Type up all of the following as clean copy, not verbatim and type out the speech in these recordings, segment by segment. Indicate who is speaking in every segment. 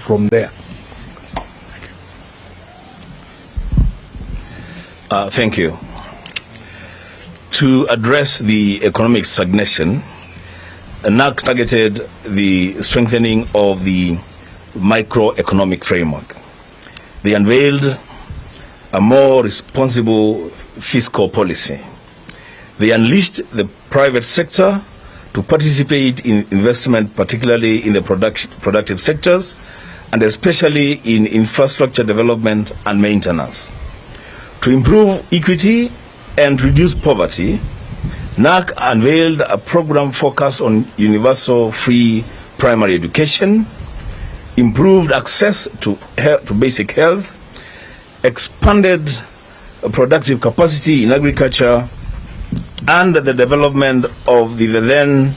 Speaker 1: from there.
Speaker 2: Thank you. To address the economic stagnation, NAC targeted the strengthening of the microeconomic framework. They unveiled a more responsible fiscal policy. They unleashed the private sector to participate in investment, particularly in the productive sectors, and especially in infrastructure development and maintenance. To improve equity and reduce poverty, NAC unveiled a program focused on universal free primary education, improved access to basic health, expanded productive capacity in agriculture, and the development of the then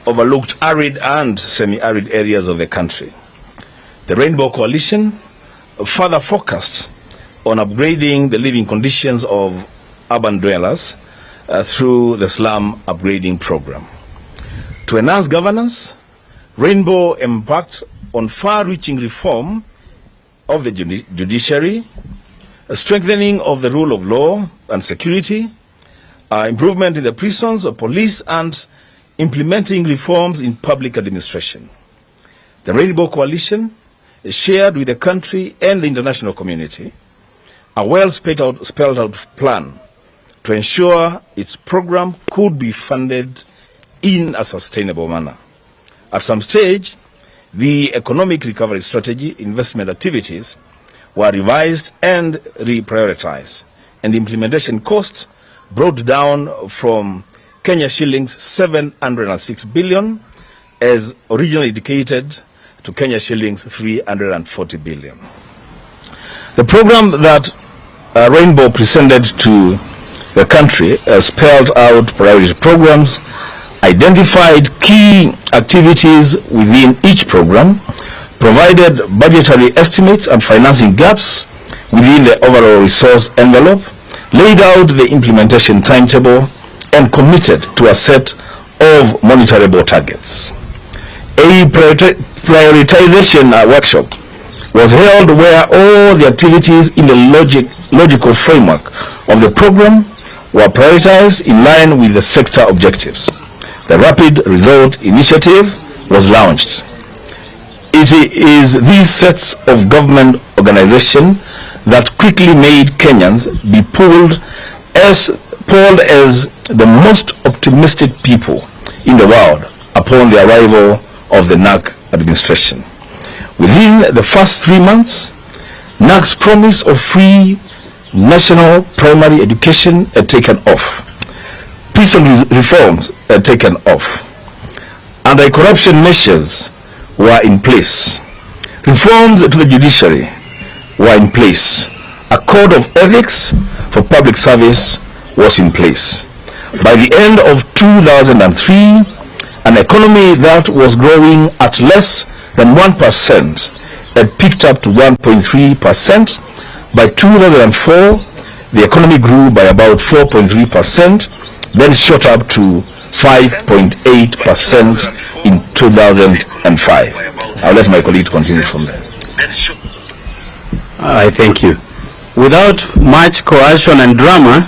Speaker 2: overlooked arid and semi-arid areas of the country. The Rainbow Coalition further focused on upgrading the living conditions of urban dwellers through the slum upgrading program. To enhance governance, Rainbow embarked on far-reaching reform of the judiciary, a strengthening of the rule of law and security, improvement in the prisons of police, and implementing reforms in public administration. The Rainbow Coalition shared with the country and the international community a well-spelled out plan to ensure its program could be funded in a sustainable manner. At some stage, the economic recovery strategy investment activities were revised and reprioritized, and the implementation cost brought down from Kenya shillings 706 billion as originally indicated to Kenya shillings 340 billion. The program that Rainbow presented to the country spelled out priority programs, identified key activities within each program, provided budgetary estimates and financing gaps within the overall resource envelope, laid out the implementation timetable, and committed to a set of monitorable targets. A prioritization workshop was held where all the activities in the logical framework of the program were prioritized in line with the sector objectives. The Rapid Result Initiative was launched. It is these sets of government organization that quickly made Kenyans be polled as the most optimistic people in the world upon the arrival of the NAC administration. Within the first 3 months, NAC's promise of free national primary education had taken off. Peaceful reforms had taken off. Anti-corruption measures were in place. Reforms to the judiciary were in place. A code of ethics for public service was in place. By the end of 2003, an economy that was growing at less than 1% had picked up to 1.3%. By 2004, the economy grew by about 4.3%, then shot up to 5.8% in 2005. I'll let my colleague continue from there.
Speaker 3: I thank you. Without much coercion and drama,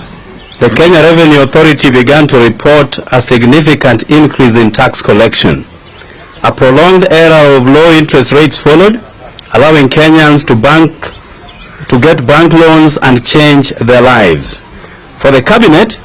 Speaker 3: the Kenya Revenue Authority began to report a significant increase in tax collection. A prolonged era of low interest rates followed, allowing Kenyans to get bank loans and change their lives. For the cabinet,